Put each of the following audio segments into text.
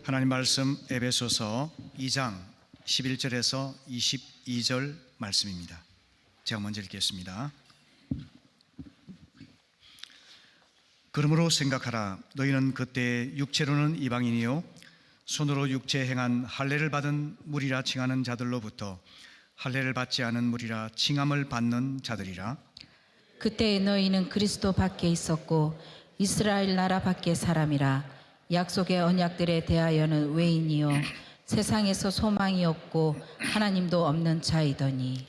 하나님 말씀 에베소서 2장 11절에서 22절 말씀입니다. 제가 먼저 읽겠습니다. 그러므로 생각하라. 너희는 그때 육체로는 이방인이요 손으로 육체 행한 할례를 받은 무리라 칭하는 자들로부터 할례를 받지 않은 무리라 칭함을 받는 자들이라. 그때 너희는 그리스도 밖에 있었고 이스라엘 나라 밖의 사람이라. 약속의 언약들에 대하여는 외인이요 세상에서 소망이 없고 하나님도 없는 자이더니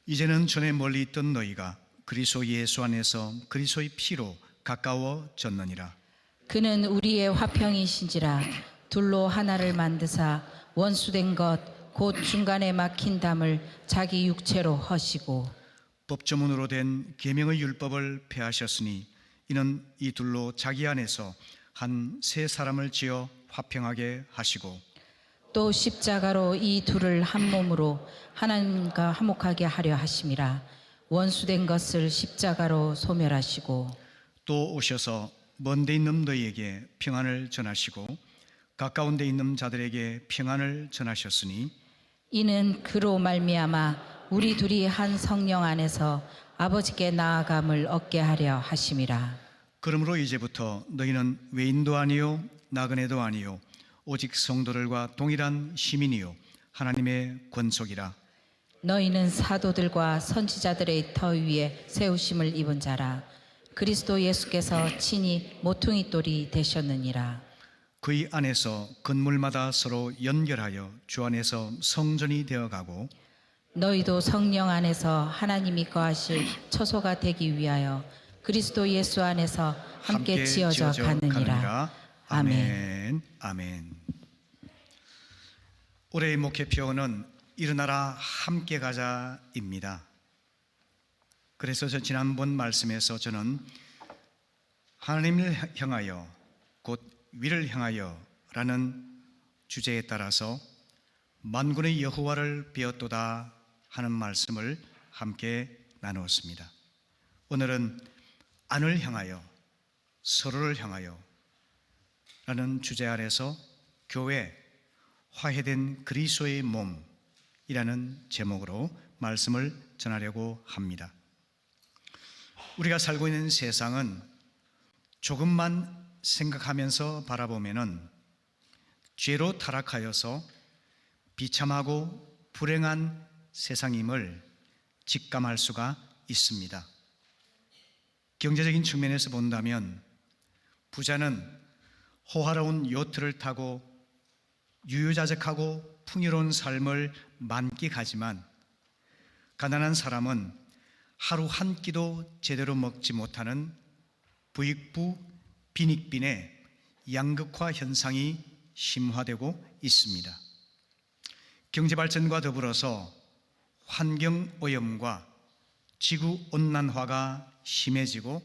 이제는 전에 멀리 있던 너희가 그리스도 예수 안에서 그리스도의 피로 가까워졌느니라. 그는 우리의 화평이신지라. 둘로 하나를 만드사 원수된 것 곧 중간에 막힌 담을 자기 육체로 허시고 법조문으로 된 계명의 율법을 폐하셨으니 이는 이 둘로 자기 안에서 한 세 사람을 지어 화평하게 하시고 또 십자가로 이 둘을 한 몸으로 하나님과 화목하게 하려 하심이라. 원수된 것을 십자가로 소멸하시고 또 오셔서 먼 데 있는 너희에게 평안을 전하시고 가까운 데 있는 자들에게 평안을 전하셨으니 이는 그로 말미암아 우리 둘이 한 성령 안에서 아버지께 나아감을 얻게 하려 하심이라. 그러므로 이제부터 너희는 외인도 아니요 나그네도 아니요 오직 성도들과 동일한 시민이요 하나님의 권속이라. 너희는 사도들과 선지자들의 터 위에 세우심을 입은 자라. 그리스도 예수께서 친히 모퉁이 돌이 되셨느니라. 그의 안에서 건물마다 서로 연결하여 주 안에서 성전이 되어가고 너희도 성령 안에서 하나님이 거하실 처소가 되기 위하여 그리스도 예수 안에서 함께 지어져 가느니라. 아멘. 아멘. 올해의 목회표는 일어나라 함께 가자입니다. 그래서 지난번 말씀에서 저는 하나님을 향하여 곧 위를 향하여 라는 주제에 따라서 만군의 여호와를 비었도다 하는 말씀을 함께 나누었습니다. 오늘은 안을 향하여 서로를 향하여 라는 주제 아래서 교회 화해된 그리스도의 몸이라는 제목으로 말씀을 전하려고 합니다. 우리가 살고 있는 세상은 조금만 생각하면서 바라보면은 죄로 타락하여서 비참하고 불행한 세상임을 직감할 수가 있습니다. 경제적인 측면에서 본다면 부자는 호화로운 요트를 타고 유유자적하고 풍요로운 삶을 만끽하지만 가난한 사람은 하루 한 끼도 제대로 먹지 못하는 부익부 빈익빈의 양극화 현상이 심화되고 있습니다. 경제발전과 더불어서 환경오염과 지구온난화가 심해지고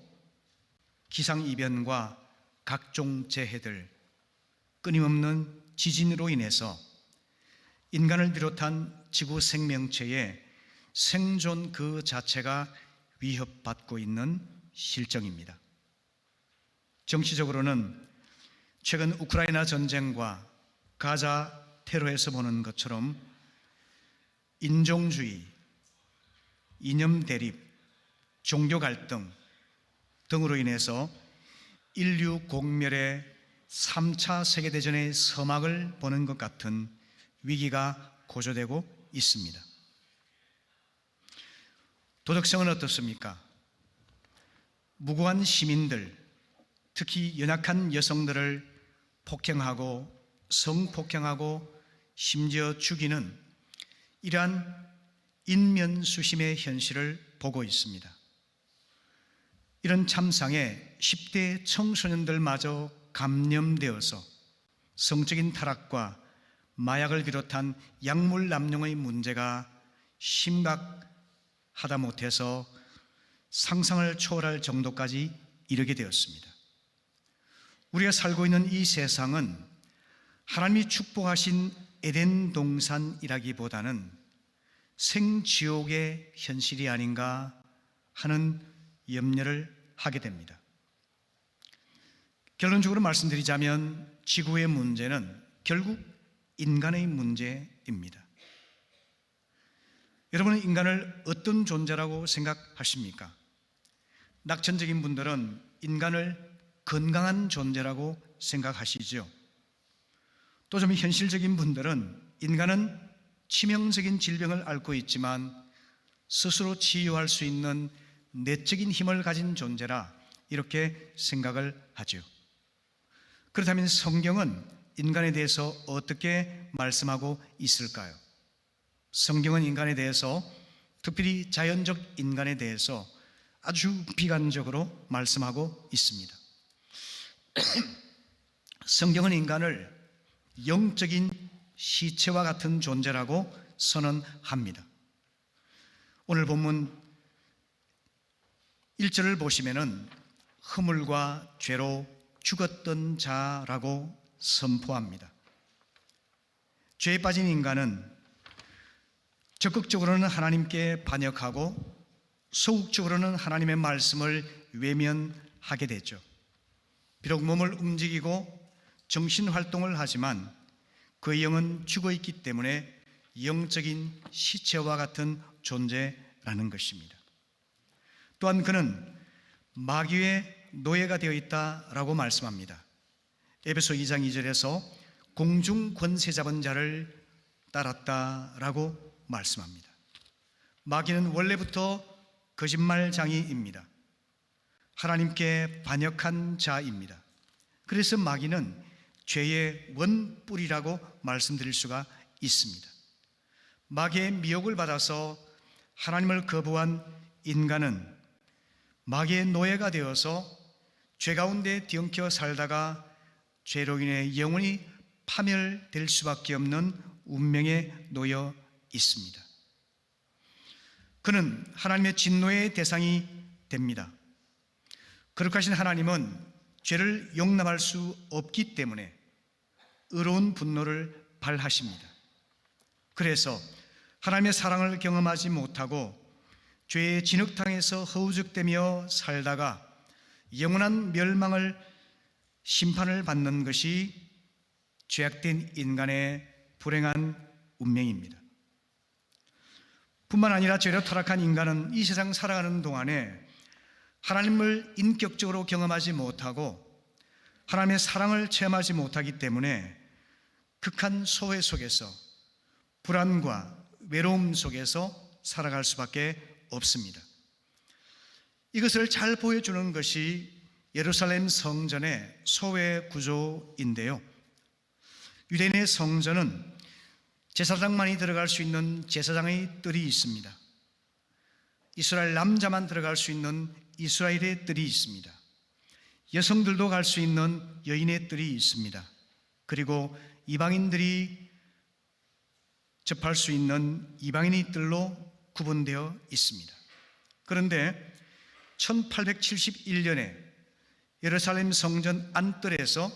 기상이변과 각종 재해들, 끊임없는 지진으로 인해서 인간을 비롯한 지구 생명체의 생존 그 자체가 위협받고 있는 실정입니다. 정치적으로는 최근 우크라이나 전쟁과 가자 테러에서 보는 것처럼 인종주의, 이념 대립, 종교 갈등 등으로 인해서 인류 공멸의 3차 세계대전의 서막을 보는 것 같은 위기가 고조되고 있습니다. 도덕성은 어떻습니까? 무고한 시민들, 특히 연약한 여성들을 폭행하고 성폭행하고 심지어 죽이는 이러한 인면수심의 현실을 보고 있습니다. 이런 참상에 10대 청소년들마저 감염되어서 성적인 타락과 마약을 비롯한 약물 남용의 문제가 심각하다 못해서 상상을 초월할 정도까지 이르게 되었습니다. 우리가 살고 있는 이 세상은 하나님이 축복하신 에덴 동산이라기보다는 생지옥의 현실이 아닌가 하는 염려를 하게 됩니다. 결론적으로 말씀드리자면 지구의 문제는 결국 인간의 문제입니다. 여러분은 인간을 어떤 존재라고 생각하십니까? 낙천적인 분들은 인간을 건강한 존재라고 생각하시죠. 또 좀 현실적인 분들은 인간은 치명적인 질병을 앓고 있지만 스스로 치유할 수 있는 내적인 힘을 가진 존재라 이렇게 생각을 하죠. 그렇다면 성경은 인간에 대해서 어떻게 말씀하고 있을까요? 성경은 인간에 대해서, 특별히 자연적 인간에 대해서 아주 비관적으로 말씀하고 있습니다. 성경은 인간을 영적인 시체와 같은 존재라고 선언합니다. 오늘 본문 1절을 보시면은 허물과 죄로 죽었던 자라고 선포합니다. 죄에 빠진 인간은 적극적으로는 하나님께 반역하고 소극적으로는 하나님의 말씀을 외면하게 되죠. 비록 몸을 움직이고 정신활동을 하지만 그의 영은 죽어있기 때문에 영적인 시체와 같은 존재라는 것입니다. 또한 그는 마귀의 노예가 되어 있다라고 말씀합니다. 에베소 2장 2절에서 공중 권세 잡은 자를 따랐다라고 말씀합니다. 마귀는 원래부터 거짓말장이입니다. 하나님께 반역한 자입니다. 그래서 마귀는 죄의 원뿔이라고 말씀드릴 수가 있습니다. 마귀의 미혹을 받아서 하나님을 거부한 인간은 마귀의 노예가 되어서 죄 가운데 뒤엉켜 살다가 죄로 인해 영원히 파멸될 수밖에 없는 운명에 놓여 있습니다. 그는 하나님의 진노의 대상이 됩니다. 거룩하신 하나님은 죄를 용납할 수 없기 때문에 의로운 분노를 발하십니다. 그래서 하나님의 사랑을 경험하지 못하고 죄의 진흙탕에서 허우적대며 살다가 영원한 멸망을 심판을 받는 것이 죄악된 인간의 불행한 운명입니다. 뿐만 아니라 죄로 타락한 인간은 이 세상 살아가는 동안에 하나님을 인격적으로 경험하지 못하고 하나님의 사랑을 체험하지 못하기 때문에 극한 소외 속에서 불안과 외로움 속에서 살아갈 수밖에 없습니다. 이것을 잘 보여주는 것이 예루살렘 성전의 소외 구조인데요. 유대인의 성전은 제사장만이 들어갈 수 있는 제사장의 뜰이 있습니다. 이스라엘 남자만 들어갈 수 있는 이스라엘의 뜰이 있습니다. 여성들도 갈 수 있는 여인의 뜰이 있습니다. 그리고 이방인들이 접할 수 있는 이방인의 뜰로 구분되어 있습니다. 그런데 1871년에 예루살렘 성전 안뜰에서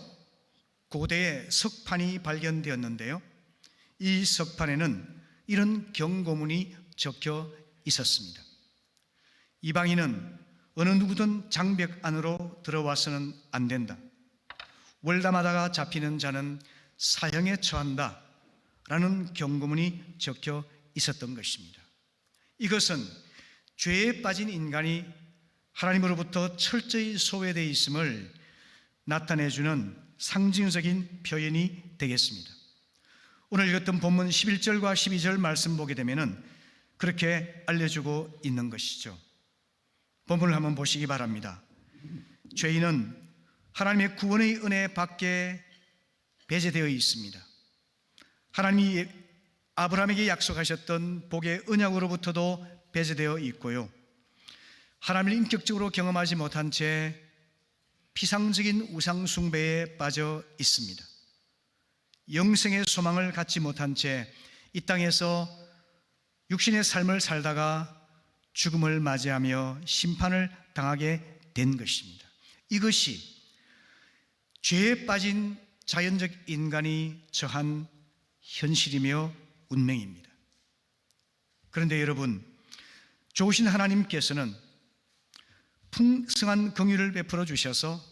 고대의 석판이 발견되었는데요. 이 석판에는 이런 경고문이 적혀 있었습니다. 이방인은 어느 누구든 장벽 안으로 들어와서는 안 된다. 월담하다가 잡히는 자는 사형에 처한다. 라는 경고문이 적혀 있었던 것입니다. 이것은 죄에 빠진 인간이 하나님으로부터 철저히 소외되어 있음을 나타내주는 상징적인 표현이 되겠습니다. 오늘 읽었던 본문 11절과 12절 말씀 보게 되면 그렇게 알려주고 있는 것이죠. 본문을 한번 보시기 바랍니다. 죄인은 하나님의 구원의 은혜 밖에 배제되어 있습니다. 하나님이 아브라함에게 약속하셨던 복의 언약으로부터도 배제되어 있고요. 하나님을 인격적으로 경험하지 못한 채 피상적인 우상 숭배에 빠져 있습니다. 영생의 소망을 갖지 못한 채 이 땅에서 육신의 삶을 살다가 죽음을 맞이하며 심판을 당하게 된 것입니다. 이것이 죄에 빠진 자연적 인간이 처한 현실이며 운명입니다. 그런데 여러분, 좋으신 하나님께서는 풍성한 긍휼을 베풀어 주셔서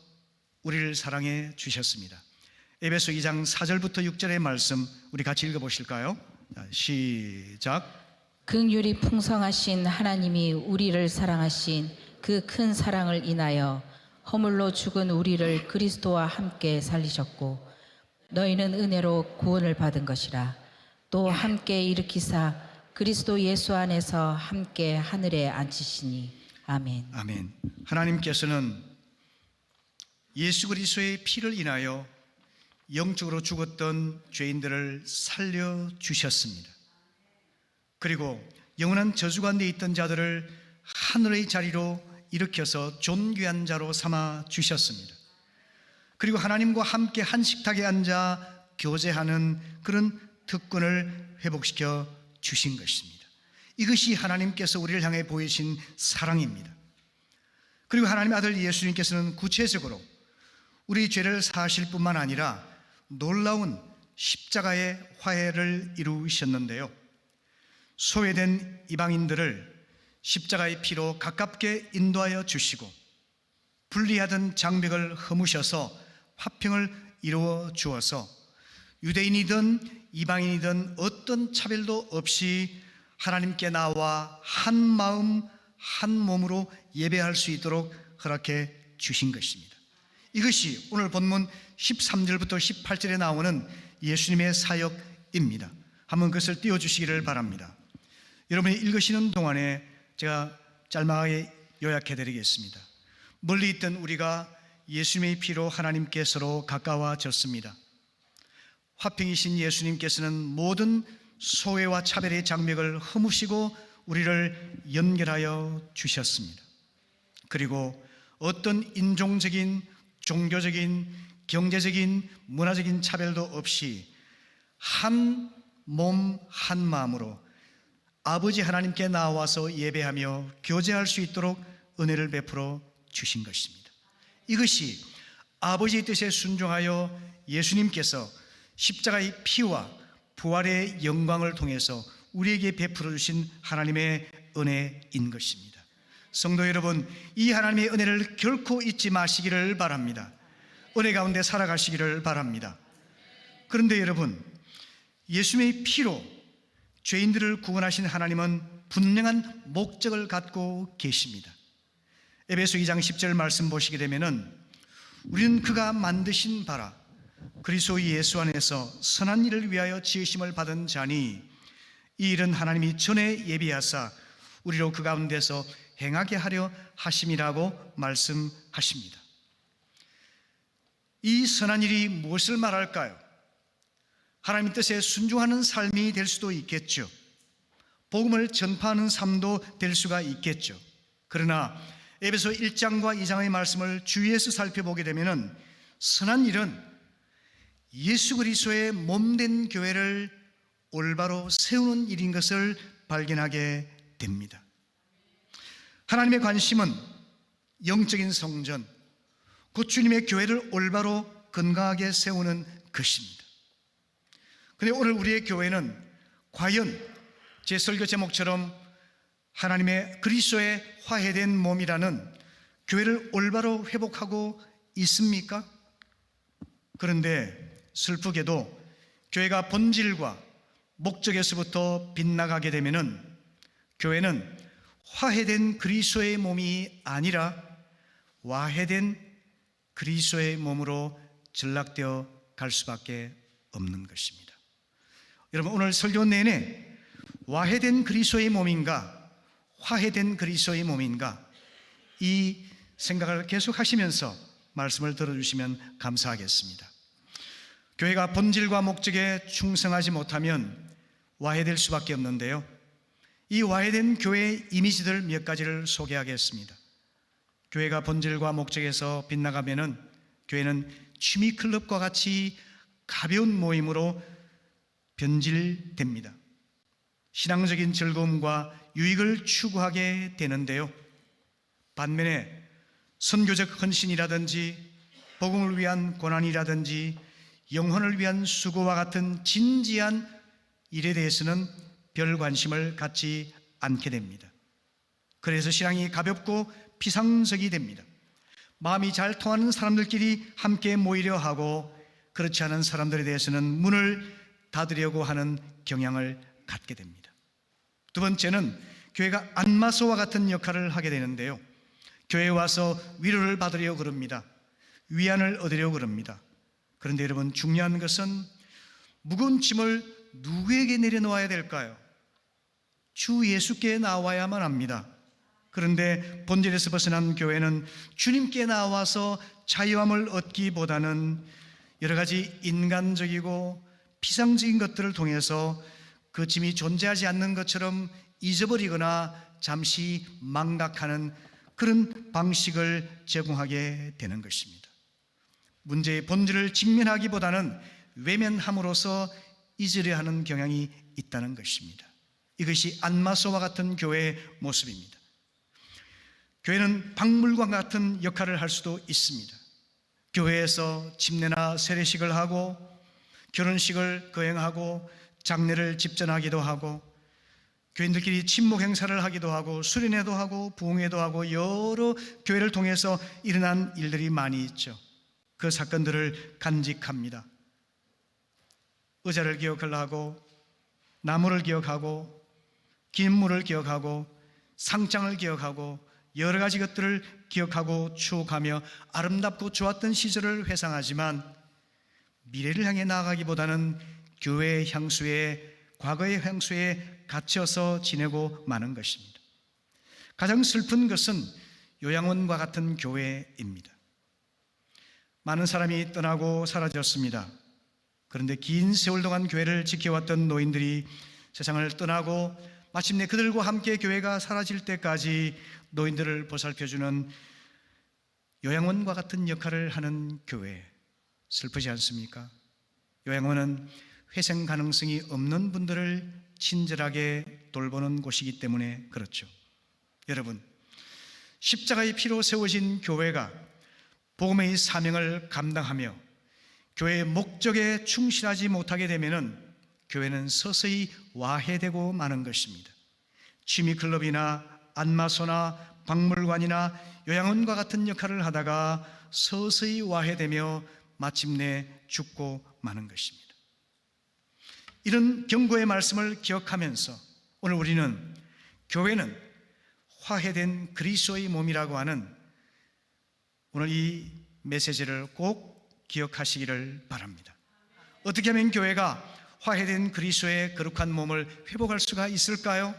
우리를 사랑해 주셨습니다. 에베소 2장 4절부터 6절의 말씀 우리 같이 읽어보실까요? 자, 시작. 긍휼이 풍성하신 하나님이 우리를 사랑하신 그 큰 사랑을 인하여 허물로 죽은 우리를 그리스도와 함께 살리셨고 너희는 은혜로 구원을 받은 것이라. 또 함께 일으키사 그리스도 예수 안에서 함께 하늘에 앉히시니. 아멘. 아멘. 하나님께서는 예수 그리스도의 피를 인하여 영적으로 죽었던 죄인들을 살려주셨습니다. 그리고 영원한 저주 가운데 있던 자들을 하늘의 자리로 일으켜서 존귀한 자로 삼아 주셨습니다. 그리고 하나님과 함께 한 식탁에 앉아 교제하는 그런 특권을 회복시켜 주신 것입니다. 이것이 하나님께서 우리를 향해 보이신 사랑입니다. 그리고 하나님의 아들 예수님께서는 구체적으로 우리 죄를 사하실 뿐만 아니라 놀라운 십자가의 화해를 이루셨는데요, 소외된 이방인들을 십자가의 피로 가깝게 인도하여 주시고 분리하던 장벽을 허무셔서 화평을 이루어 주어서 유대인이든 이방인이든 어떤 차별도 없이 하나님께 나와 한 마음 한 몸으로 예배할 수 있도록 허락해 주신 것입니다. 이것이 오늘 본문 13절부터 18절에 나오는 예수님의 사역입니다. 한번 그것을 띄워주시기를 바랍니다. 여러분이 읽으시는 동안에 제가 짤막하게 요약해 드리겠습니다. 멀리 있던 우리가 예수님의 피로 하나님께서로 가까워졌습니다. 화평이신 예수님께서는 모든 소외와 차별의 장벽을 허무시고 우리를 연결하여 주셨습니다. 그리고 어떤 인종적인, 종교적인, 경제적인, 문화적인 차별도 없이 한 몸, 한 마음으로 아버지 하나님께 나와서 예배하며 교제할 수 있도록 은혜를 베풀어 주신 것입니다. 이것이 아버지의 뜻에 순종하여 예수님께서 십자가의 피와 부활의 영광을 통해서 우리에게 베풀어 주신 하나님의 은혜인 것입니다. 성도 여러분, 이 하나님의 은혜를 결코 잊지 마시기를 바랍니다. 은혜 가운데 살아가시기를 바랍니다. 그런데 여러분, 예수님의 피로 죄인들을 구원하신 하나님은 분명한 목적을 갖고 계십니다. 에베소 2장 10절 말씀 보시게 되면은 우리는 그가 만드신 바라 그리스도 예수 안에서 선한 일을 위하여 지으심을 받은 자니 이 일은 하나님이 전에 예비하사 우리로 그 가운데서 행하게 하려 하심이라고 말씀하십니다. 이 선한 일이 무엇을 말할까요? 하나님 뜻에 순종하는 삶이 될 수도 있겠죠. 복음을 전파하는 삶도 될 수가 있겠죠. 그러나 에베소 1장과 2장의 말씀을 주위에서 살펴보게 되면 선한 일은 예수 그리스도의 몸된 교회를 올바로 세우는 일인 것을 발견하게 됩니다. 하나님의 관심은 영적인 성전, 곧 주님의 교회를 올바로 건강하게 세우는 것입니다. 그런데 오늘 우리의 교회는 과연 제 설교 제목처럼 하나님의 그리스도의 화해된 몸이라는 교회를 올바로 회복하고 있습니까? 그런데 슬프게도 교회가 본질과 목적에서부터 빗나가게 되면은 교회는 화해된 그리스도의 몸이 아니라 와해된 그리스도의 몸으로 전락되어 갈 수밖에 없는 것입니다. 여러분, 오늘 설교 내내 와해된 그리스도의 몸인가 화해된 그리스도의 몸인가 이 생각을 계속 하시면서 말씀을 들어주시면 감사하겠습니다. 교회가 본질과 목적에 충성하지 못하면 와해될 수밖에 없는데요, 이 와해된 교회의 이미지들 몇 가지를 소개하겠습니다. 교회가 본질과 목적에서 빗나가면은 교회는 취미클럽과 같이 가벼운 모임으로 변질됩니다. 신앙적인 즐거움과 유익을 추구하게 되는데요, 반면에 선교적 헌신이라든지 복음을 위한 고난이라든지 영혼을 위한 수고와 같은 진지한 일에 대해서는 별 관심을 갖지 않게 됩니다. 그래서 신앙이 가볍고 피상적이 됩니다. 마음이 잘 통하는 사람들끼리 함께 모이려 하고 그렇지 않은 사람들에 대해서는 문을 닫으려고 하는 경향을 갖게 됩니다. 두 번째는 교회가 안마소와 같은 역할을 하게 되는데요, 교회에 와서 위로를 받으려고 그럽니다. 위안을 얻으려고 그럽니다. 그런데 여러분, 중요한 것은 무거운 짐을 누구에게 내려놓아야 될까요? 주 예수께 나와야만 합니다. 그런데 본질에서 벗어난 교회는 주님께 나와서 자유함을 얻기보다는 여러 가지 인간적이고 피상적인 것들을 통해서 그 짐이 존재하지 않는 것처럼 잊어버리거나 잠시 망각하는 그런 방식을 제공하게 되는 것입니다. 문제의 본질을 직면하기보다는 외면함으로써 잊으려 하는 경향이 있다는 것입니다. 이것이 안마소와 같은 교회의 모습입니다. 교회는 박물관 같은 역할을 할 수도 있습니다. 교회에서 집례나 세례식을 하고 결혼식을 거행하고 장례를 집전하기도 하고 교인들끼리 친목 행사를 하기도 하고 수련회도 하고 부흥회도 하고 여러 교회를 통해서 일어난 일들이 많이 있죠. 그 사건들을 간직합니다. 의자를 기억하고 나무를 기억하고 기념물을 기억하고 상장을 기억하고 여러 가지 것들을 기억하고 추억하며 아름답고 좋았던 시절을 회상하지만 미래를 향해 나아가기보다는 교회의 향수에, 과거의 향수에 갇혀서 지내고 마는 것입니다. 가장 슬픈 것은 요양원과 같은 교회입니다. 많은 사람이 떠나고 사라졌습니다. 그런데 긴 세월 동안 교회를 지켜왔던 노인들이 세상을 떠나고 마침내 그들과 함께 교회가 사라질 때까지 노인들을 보살펴주는 요양원과 같은 역할을 하는 교회, 슬프지 않습니까? 요양원은 회생 가능성이 없는 분들을 친절하게 돌보는 곳이기 때문에 그렇죠. 여러분, 십자가의 피로 세워진 교회가 복음의 사명을 감당하며 교회의 목적에 충실하지 못하게 되면은 교회는 서서히 와해되고 마는 것입니다. 취미클럽이나 안마소나 박물관이나 요양원과 같은 역할을 하다가 서서히 와해되며 마침내 죽고 마는 것입니다. 이런 경고의 말씀을 기억하면서 오늘 우리는 교회는 화해된 그리스도의 몸이라고 하는 오늘 이 메시지를 꼭 기억하시기를 바랍니다. 어떻게 하면 교회가 화해된 그리스도의 거룩한 몸을 회복할 수가 있을까요?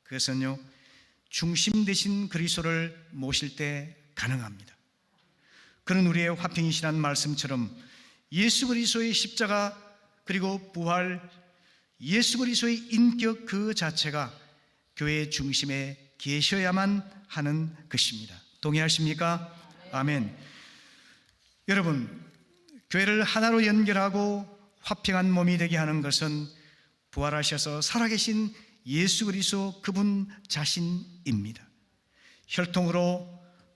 그것은요, 중심 되신 그리스도를 모실 때 가능합니다. 그는 우리의 화평이시란 말씀처럼 예수 그리스도의 십자가 그리고 부활, 예수 그리스도의 인격 그 자체가 교회의 중심에 계셔야만 하는 것입니다. 동의하십니까? 아멘. 여러분, 교회를 하나로 연결하고 화평한 몸이 되게 하는 것은 부활하셔서 살아계신 예수 그리스도 그분 자신입니다. 혈통으로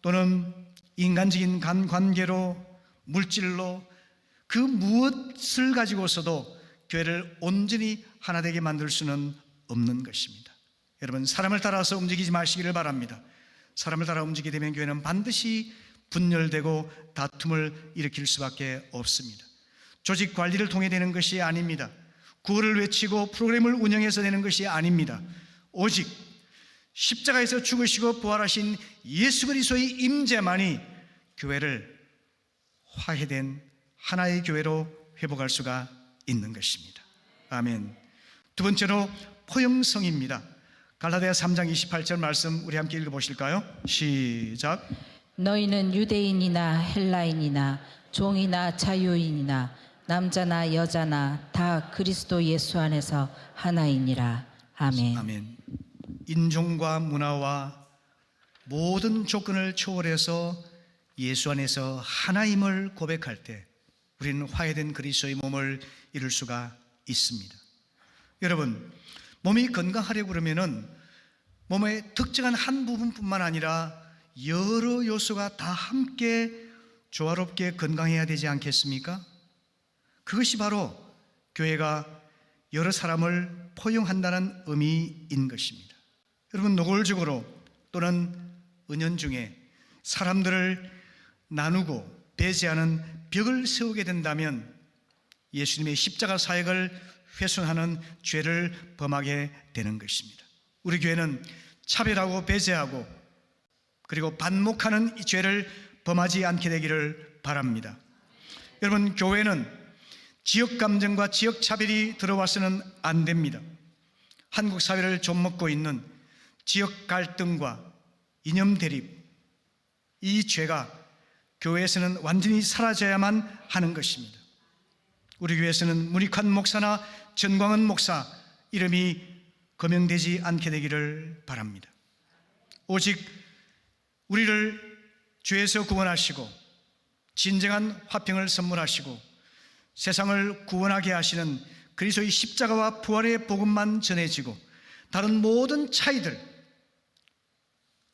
또는 인간적인 관계로, 물질로 그 무엇을 가지고서도 교회를 온전히 하나 되게 만들 수는 없는 것입니다. 여러분, 사람을 따라서 움직이지 마시기를 바랍니다. 사람을 따라 움직이게 되면 교회는 반드시 분열되고 다툼을 일으킬 수밖에 없습니다. 조직 관리를 통해 되는 것이 아닙니다. 구호를 외치고 프로그램을 운영해서 되는 것이 아닙니다. 오직 십자가에서 죽으시고 부활하신 예수 그리스도의 임재만이 교회를 화해된 하나의 교회로 회복할 수가 있는 것입니다. 아멘. 두 번째로 포용성입니다. 갈라디아 3장 28절 말씀 우리 함께 읽어보실까요? 시작. 너희는 유대인이나 헬라인이나 종이나 자유인이나 남자나 여자나 다 그리스도 예수 안에서 하나이니라. 아멘. 아멘. 인종과 문화와 모든 조건을 초월해서 예수 안에서 하나임을 고백할 때 우리는 화해된 그리스도의 몸을 이룰 수가 있습니다. 여러분, 몸이 건강하려고 그러면은 몸의 특정한 한 부분뿐만 아니라 여러 요소가 다 함께 조화롭게 건강해야 되지 않겠습니까? 그것이 바로 교회가 여러 사람을 포용한다는 의미인 것입니다. 여러분, 노골적으로 또는 은연중에 사람들을 나누고 배제하는 벽을 세우게 된다면 예수님의 십자가 사역을 훼손하는 죄를 범하게 되는 것입니다. 우리 교회는 차별하고 배제하고 그리고 반목하는 이 죄를 범하지 않게 되기를 바랍니다. 여러분, 교회는 지역 감정과 지역 차별이 들어와서는 안 됩니다. 한국 사회를 좀먹고 있는 지역 갈등과 이념 대립, 이 죄가 교회에서는 완전히 사라져야만 하는 것입니다. 우리 교회에서는 문익환 목사나 전광은 목사 이름이 거명되지 않게 되기를 바랍니다. 오직 우리를 죄에서 구원하시고 진정한 화평을 선물하시고 세상을 구원하게 하시는 그리스도의 십자가와 부활의 복음만 전해지고 다른 모든 차이들,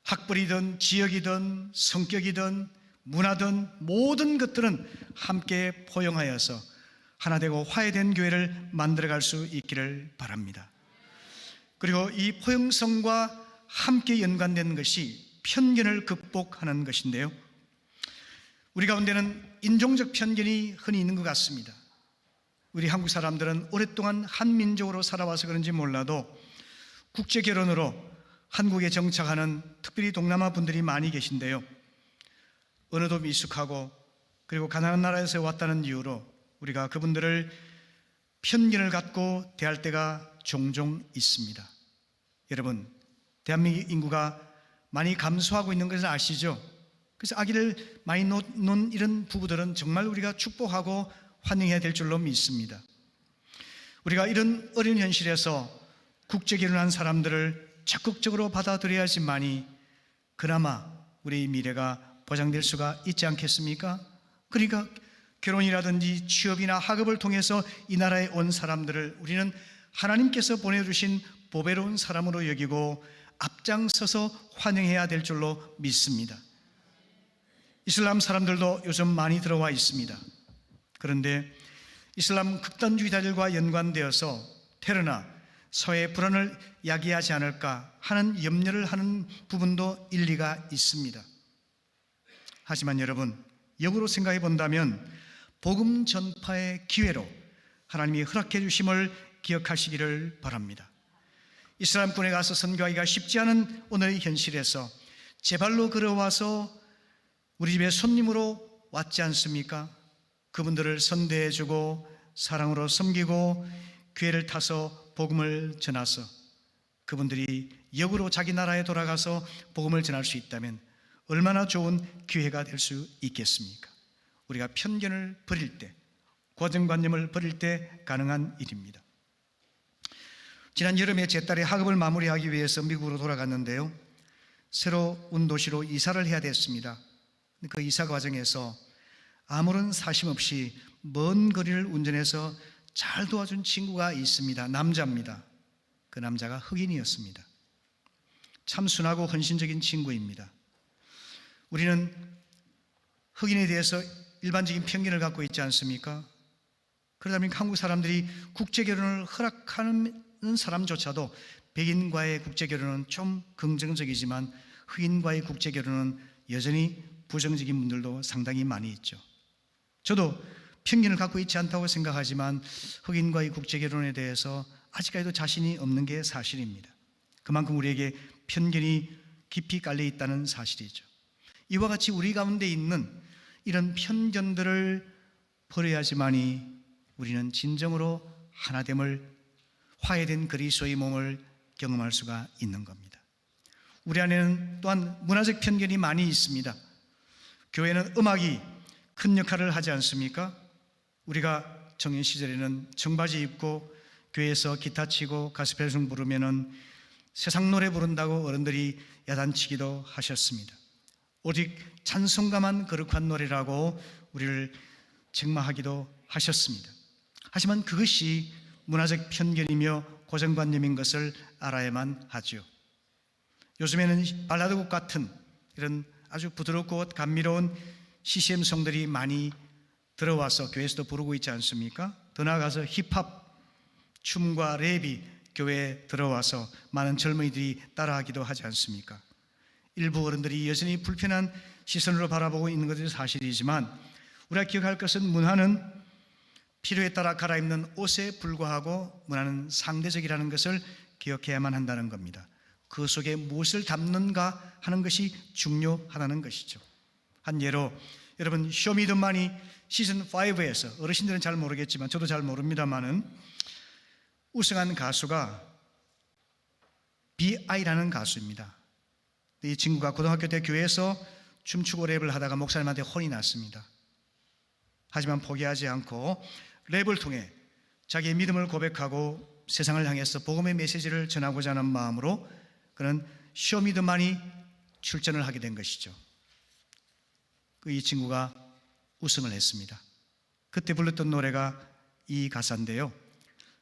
학벌이든 지역이든 성격이든 문화든 모든 것들은 함께 포용하여서 하나 되고 화해된 교회를 만들어갈 수 있기를 바랍니다. 그리고 이 포용성과 함께 연관된 것이 편견을 극복하는 것인데요, 우리 가운데는 인종적 편견이 흔히 있는 것 같습니다. 우리 한국 사람들은 오랫동안 한민족으로 살아와서 그런지 몰라도 국제결혼으로 한국에 정착하는 특별히 동남아 분들이 많이 계신데요, 언어도 미숙하고 그리고 가난한 나라에서 왔다는 이유로 우리가 그분들을 편견을 갖고 대할 때가 종종 있습니다. 여러분, 대한민국 인구가 많이 감소하고 있는 것을 아시죠? 그래서 아기를 많이 놓은 이런 부부들은 정말 우리가 축복하고 환영해야 될 줄로 믿습니다. 우리가 이런 어려운 현실에서 국제결혼한 사람들을 적극적으로 받아들여야지만이 그나마 우리의 미래가 보장될 수가 있지 않겠습니까? 그러니까 결혼이라든지 취업이나 학업을 통해서 이 나라에 온 사람들을 우리는 하나님께서 보내주신 보배로운 사람으로 여기고 앞장서서 환영해야 될 줄로 믿습니다. 이슬람 사람들도 요즘 많이 들어와 있습니다. 그런데 이슬람 극단주의자들과 연관되어서 테러나 사회의 불안을 야기하지 않을까 하는 염려를 하는 부분도 일리가 있습니다. 하지만 여러분, 역으로 생각해 본다면 복음 전파의 기회로 하나님이 허락해 주심을 기억하시기를 바랍니다. 이슬람권에 가서 선교하기가 쉽지 않은 오늘의 현실에서 제 발로 걸어와서 우리 집에 손님으로 왔지 않습니까? 그분들을 선대해 주고 사랑으로 섬기고 기회를 타서 복음을 전하서 그분들이 역으로 자기 나라에 돌아가서 복음을 전할 수 있다면 얼마나 좋은 기회가 될 수 있겠습니까? 우리가 편견을 버릴 때, 고정관념을 버릴 때 가능한 일입니다. 지난 여름에 제 딸의 학업을 마무리하기 위해서 미국으로 돌아갔는데요, 새로운 도시로 이사를 해야 됐습니다. 그 이사 과정에서 아무런 사심 없이 먼 거리를 운전해서 잘 도와준 친구가 있습니다. 남자입니다. 그 남자가 흑인이었습니다. 참 순하고 헌신적인 친구입니다. 우리는 흑인에 대해서 일반적인 편견을 갖고 있지 않습니까? 그러다 보니까 한국 사람들이 국제결혼을 허락하는 사람조차도 백인과의 국제결혼은 좀 긍정적이지만 흑인과의 국제결혼은 여전히 부정적인 분들도 상당히 많이 있죠. 저도 편견을 갖고 있지 않다고 생각하지만 흑인과의 국제결혼에 대해서 아직까지도 자신이 없는 게 사실입니다. 그만큼 우리에게 편견이 깊이 깔려 있다는 사실이죠. 이와 같이 우리 가운데 있는 이런 편견들을 버려야지만이 우리는 진정으로 하나됨을, 화해된 그리스도의 몸을 경험할 수가 있는 겁니다. 우리 안에는 또한 문화적 편견이 많이 있습니다. 교회는 음악이 큰 역할을 하지 않습니까? 우리가 청년 시절에는 청바지 입고 교회에서 기타 치고 가스펠송 부르면은 세상 노래 부른다고 어른들이 야단치기도 하셨습니다. 오직 찬송가만 거룩한 노래라고 우리를 책망하기도 하셨습니다. 하지만 그것이 문화적 편견이며 고정관념인 것을 알아야만 하죠. 요즘에는 발라드곡 같은 이런 아주 부드럽고 감미로운 CCM송들이 많이 들어와서 교회에서도 부르고 있지 않습니까? 더 나아가서 힙합, 춤과 랩이 교회에 들어와서 많은 젊은이들이 따라하기도 하지 않습니까? 일부 어른들이 여전히 불편한 시선으로 바라보고 있는 것이 사실이지만 우리가 기억할 것은 문화는 필요에 따라 갈아입는 옷에 불과하고 문화는 상대적이라는 것을 기억해야만 한다는 겁니다. 그 속에 무엇을 담는가 하는 것이 중요하다는 것이죠. 한 예로 여러분 쇼미더머니 시즌 5에서 어르신들은 잘 모르겠지만 저도 잘 모릅니다만은 우승한 가수가 B.I.라는 가수입니다. 이 친구가 고등학교 때 교회에서 춤추고 랩을 하다가 목사님한테 혼이 났습니다. 하지만 포기하지 않고 랩을 통해 자기의 믿음을 고백하고 세상을 향해서 복음의 메시지를 전하고자 하는 마음으로 그는 쇼미더머니 출전을 하게 된 것이죠. 이 친구가 우승을 했습니다. 그때 불렀던 노래가 이 가사인데요.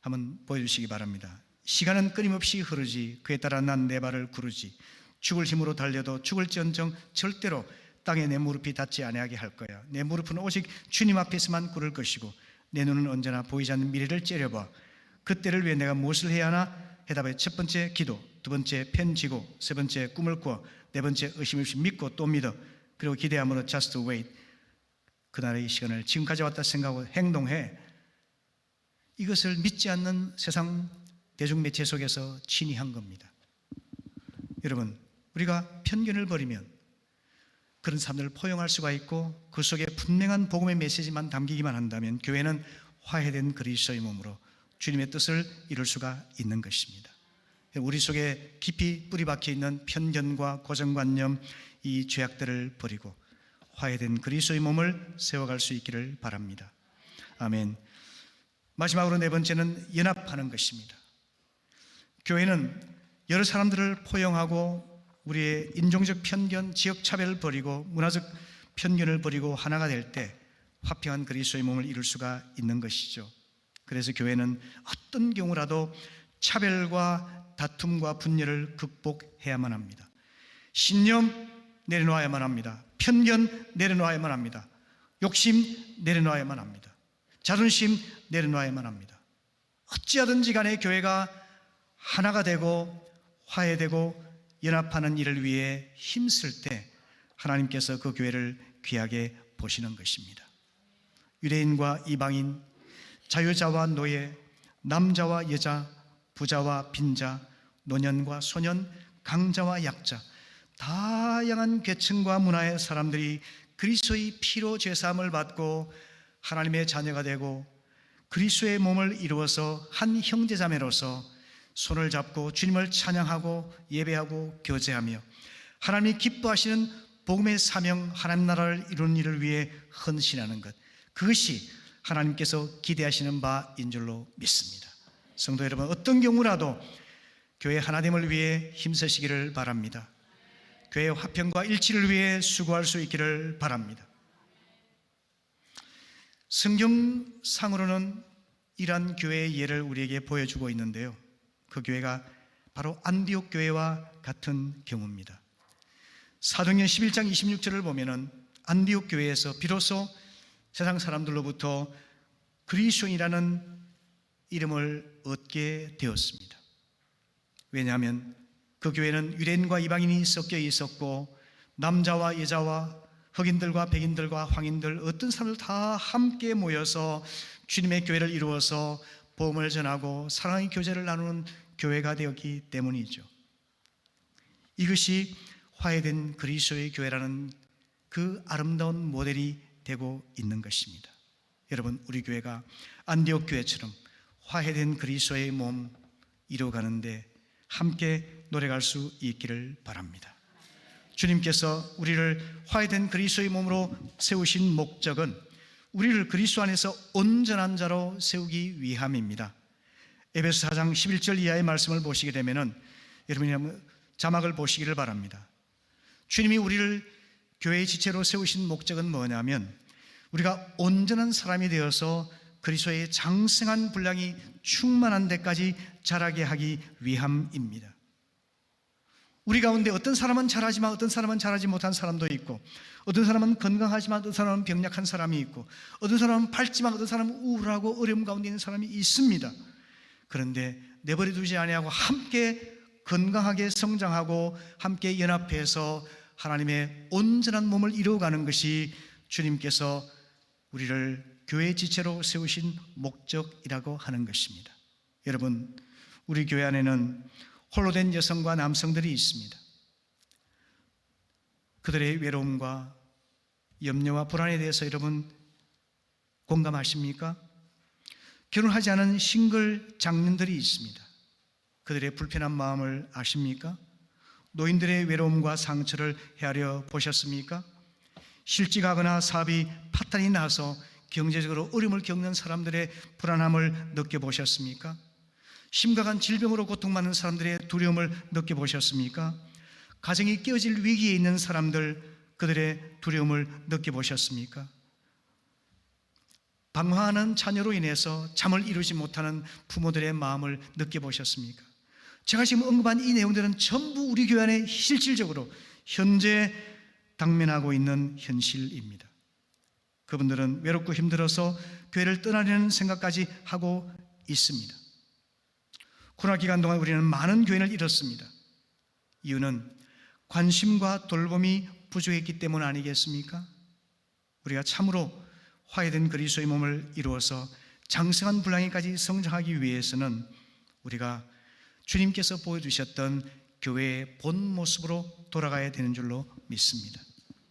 한번 보여주시기 바랍니다. 시간은 끊임없이 흐르지 그에 따라 난 내 발을 구르지 죽을 힘으로 달려도 죽을지언정 절대로 땅에 내 무릎이 닿지 아니하게 할 거야. 내 무릎은 오직 주님 앞에서만 구를 것이고 내 눈은 언제나 보이지 않는 미래를 째려봐. 그때를 위해 내가 무엇을 해야 하나? 해답에 첫 번째 기도, 두 번째 펜 쥐고, 세 번째 꿈을 꾸어, 네 번째 의심 없이 믿고 또 믿어, 그리고 기대함으로 just wait. 그날의 시간을 지금까지 왔다 생각하고 행동해. 이것을 믿지 않는 세상 대중매체 속에서 친히 한 겁니다. 여러분, 우리가 편견을 버리면 그런 사람들을 포용할 수가 있고 그 속에 분명한 복음의 메시지만 담기기만 한다면 교회는 화해된 그리스도의 몸으로 주님의 뜻을 이룰 수가 있는 것입니다. 우리 속에 깊이 뿌리 박혀 있는 편견과 고정관념, 이 죄악들을 버리고 화해된 그리스도의 몸을 세워갈 수 있기를 바랍니다. 아멘. 마지막으로 네 번째는 연합하는 것입니다. 교회는 여러 사람들을 포용하고 우리의 인종적 편견, 지역 차별을 버리고 문화적 편견을 버리고 하나가 될 때 화평한 그리스도의 몸을 이룰 수가 있는 것이죠. 그래서 교회는 어떤 경우라도 차별과 다툼과 분열을 극복해야만 합니다. 신념 내려놓아야만 합니다. 편견 내려놓아야만 합니다. 욕심 내려놓아야만 합니다. 자존심 내려놓아야만 합니다. 어찌하든지 간에 교회가 하나가 되고 화해되고 연합하는 일을 위해 힘쓸 때 하나님께서 그 교회를 귀하게 보시는 것입니다. 유대인과 이방인, 자유자와 노예, 남자와 여자, 부자와 빈자, 노년과 소년, 강자와 약자, 다양한 계층과 문화의 사람들이 그리스도의 피로 죄사함을 받고 하나님의 자녀가 되고 그리스도의 몸을 이루어서 한 형제자매로서 손을 잡고 주님을 찬양하고 예배하고 교제하며 하나님이 기뻐하시는 복음의 사명, 하나님 나라를 이루는 일을 위해 헌신하는 것, 그것이 하나님께서 기대하시는 바인 줄로 믿습니다. 성도 여러분, 어떤 경우라도 교회 하나됨을 위해 힘쓰시기를 바랍니다. 교회의 화평과 일치를 위해 수고할 수 있기를 바랍니다. 성경상으로는 이러한 교회의 예를 우리에게 보여주고 있는데요, 그 교회가 바로 안디옥 교회와 같은 경우입니다. 사도행전 11장 26절을 보면은 안디옥 교회에서 비로소 세상 사람들로부터 그리스도인이라는 이름을 얻게 되었습니다. 왜냐하면 그 교회는 유대인과 이방인이 섞여 있었고 남자와 여자와 흑인들과 백인들과 황인들, 어떤 사람들 다 함께 모여서 주님의 교회를 이루어서 복음을 전하고 사랑의 교제를 나누는 교회가 되었기 때문이죠. 이것이 화해된 그리스도의 교회라는 그 아름다운 모델이 되고 있는 것입니다. 여러분, 우리 교회가 안디옥 교회처럼 화해된 그리스도의 몸 이루어가는데 함께 노력할 수 있기를 바랍니다. 주님께서 우리를 화해된 그리스도의 몸으로 세우신 목적은 우리를 그리스도 안에서 온전한 자로 세우기 위함입니다. 에베소 4장 11절 이하의 말씀을 보시게 되면은 여러분이 한번 자막을 보시기를 바랍니다. 주님이 우리를 교회의 지체로 세우신 목적은 뭐냐면 우리가 온전한 사람이 되어서 그리스도의 장성한 분량이 충만한 데까지 자라게 하기 위함입니다. 우리 가운데 어떤 사람은 잘하지만 어떤 사람은 잘하지 못한 사람도 있고, 어떤 사람은 건강하지만 어떤 사람은 병약한 사람이 있고, 어떤 사람은 밝지만 어떤 사람은 우울하고 어려움 가운데 있는 사람이 있습니다. 그런데 내버려 두지 아니하고 함께 건강하게 성장하고 함께 연합해서 하나님의 온전한 몸을 이루어가는 것이 주님께서 우리를 교회 지체로 세우신 목적이라고 하는 것입니다. 여러분, 우리 교회 안에는 홀로 된 여성과 남성들이 있습니다. 그들의 외로움과 염려와 불안에 대해서 여러분 공감하십니까? 결혼하지 않은 싱글 장년들이 있습니다. 그들의 불편한 마음을 아십니까? 노인들의 외로움과 상처를 헤아려 보셨습니까? 실직하거나 사업이 파탄이 나서 경제적으로 어려움을 겪는 사람들의 불안함을 느껴보셨습니까? 심각한 질병으로 고통받는 사람들의 두려움을 느껴보셨습니까? 가정이 깨어질 위기에 있는 사람들, 그들의 두려움을 느껴보셨습니까? 방황하는 자녀로 인해서 잠을 이루지 못하는 부모들의 마음을 느껴보셨습니까? 제가 지금 언급한 이 내용들은 전부 우리 교회 안에 실질적으로 현재 당면하고 있는 현실입니다. 그분들은 외롭고 힘들어서 교회를 떠나려는 생각까지 하고 있습니다. 코로나 기간 동안 우리는 많은 교인을 잃었습니다. 이유는 관심과 돌봄이 부족했기 때문 아니겠습니까? 우리가 참으로 화해된 그리스도의 몸을 이루어서 장성한 분량에까지 성장하기 위해서는 우리가 주님께서 보여주셨던 교회의 본 모습으로 돌아가야 되는 줄로 믿습니다.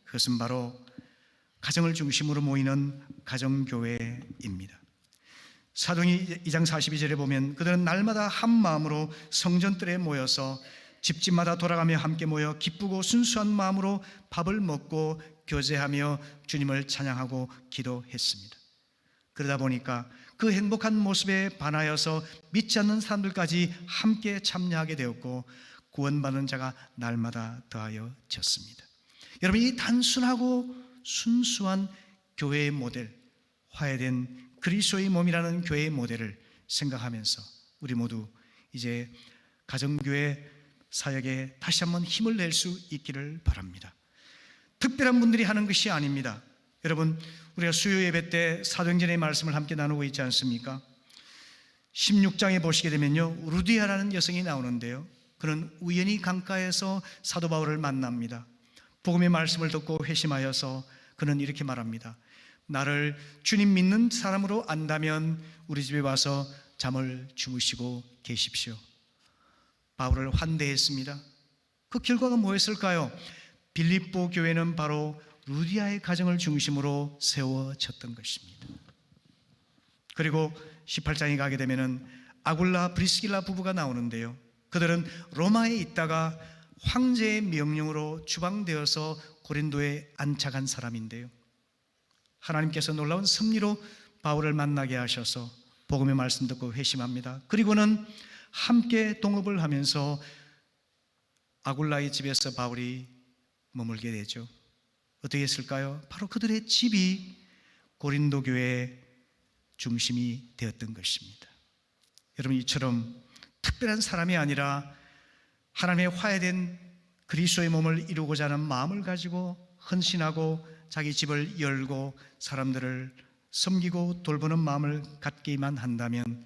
그것은 바로 가정을 중심으로 모이는 가정교회입니다. 사도행전 2장 42절에 보면 그들은 날마다 한 마음으로 성전뜰에 모여서 집집마다 돌아가며 함께 모여 기쁘고 순수한 마음으로 밥을 먹고 교제하며 주님을 찬양하고 기도했습니다. 그러다 보니까 그 행복한 모습에 반하여서 믿지 않는 사람들까지 함께 참여하게 되었고 구원받는 자가 날마다 더하여졌습니다. 여러분, 이 단순하고 순수한 교회의 모델, 화해된 그리스도의 몸이라는 교회의 모델을 생각하면서 우리 모두 이제 가정교회 사역에 다시 한번 힘을 낼 수 있기를 바랍니다. 특별한 분들이 하는 것이 아닙니다. 여러분, 우리가 수요 예배 때 사도행전의 말씀을 함께 나누고 있지 않습니까? 16장에 보시게 되면요, 루디아라는 여성이 나오는데요, 그는 우연히 강가에서 사도 바울을 만납니다. 복음의 말씀을 듣고 회심하여서 그는 이렇게 말합니다. 나를 주님 믿는 사람으로 안다면 우리 집에 와서 잠을 주무시고 계십시오. 바울을 환대했습니다. 그 결과가 뭐였을까요? 빌립보 교회는 바로 루디아의 가정을 중심으로 세워졌던 것입니다. 그리고 18장에 가게 되면은 아굴라 브리스길라 부부가 나오는데요, 그들은 로마에 있다가 황제의 명령으로 추방되어서 고린도에 안착한 사람인데요, 하나님께서 놀라운 섭리로 바울을 만나게 하셔서 복음의 말씀 듣고 회심합니다. 그리고는 함께 동업을 하면서 아굴라의 집에서 바울이 머물게 되죠. 어떻게 했을까요? 바로 그들의 집이 고린도 교회의 중심이 되었던 것입니다. 여러분, 이처럼 특별한 사람이 아니라 하나님의 화해된 그리스도의 몸을 이루고자 하는 마음을 가지고 헌신하고 자기 집을 열고 사람들을 섬기고 돌보는 마음을 갖기만 한다면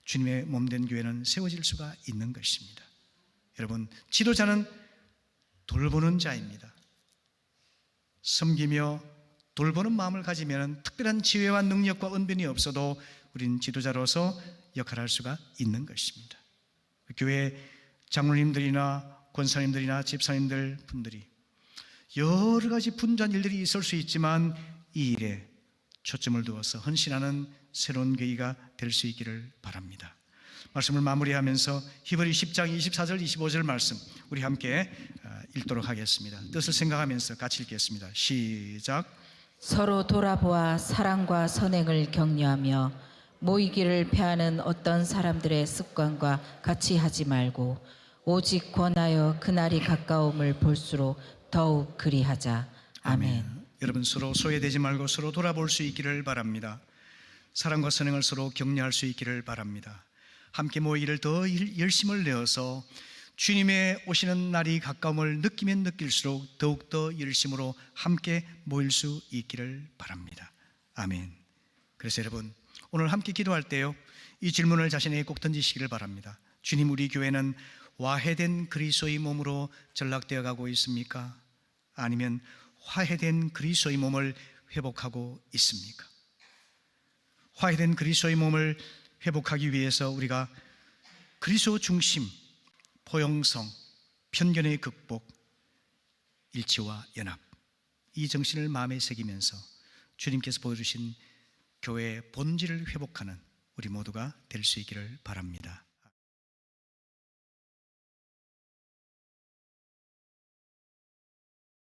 주님의 몸된 교회는 세워질 수가 있는 것입니다. 여러분, 지도자는 돌보는 자입니다. 섬기며 돌보는 마음을 가지면 특별한 지혜와 능력과 은변이 없어도 우린 지도자로서 역할할 수가 있는 것입니다. 교회 장로님들이나 권사님들이나 집사님들 분들이 여러 가지 분주한 일들이 있을 수 있지만 이 일에 초점을 두어서 헌신하는 새로운 교회가 될 수 있기를 바랍니다. 말씀을 마무리하면서 히브리 10장 24절 25절 말씀 우리 함께 읽도록 하겠습니다. 뜻을 생각하면서 같이 읽겠습니다. 시작. 서로 돌아보아 사랑과 선행을 격려하며 모이기를 패하는 어떤 사람들의 습관과 같이 하지 말고 오직 권하여 그날이 가까움을 볼수록 더욱 그리하자. 아멘. 여러분, 서로 소외되지 말고 서로 돌아볼 수 있기를 바랍니다. 사랑과 선행을 서로 격려할 수 있기를 바랍니다. 함께 모이기를 더 열심을 내어서 주님의 오시는 날이 가까움을 느끼면 느낄수록 더욱더 열심으로 함께 모일 수 있기를 바랍니다. 아멘. 그래서 여러분, 오늘 함께 기도할 때요, 이 질문을 자신에게 꼭 던지시기를 바랍니다. 주님, 우리 교회는 화해된 그리스도의 몸으로 전락되어 가고 있습니까? 아니면 화해된 그리스도의 몸을 회복하고 있습니까? 화해된 그리스도의 몸을 회복하기 위해서 우리가 그리스도 중심, 포용성, 편견의 극복, 일치와 연합, 이 정신을 마음에 새기면서 주님께서 보여주신 교회의 본질을 회복하는 우리 모두가 될 수 있기를 바랍니다.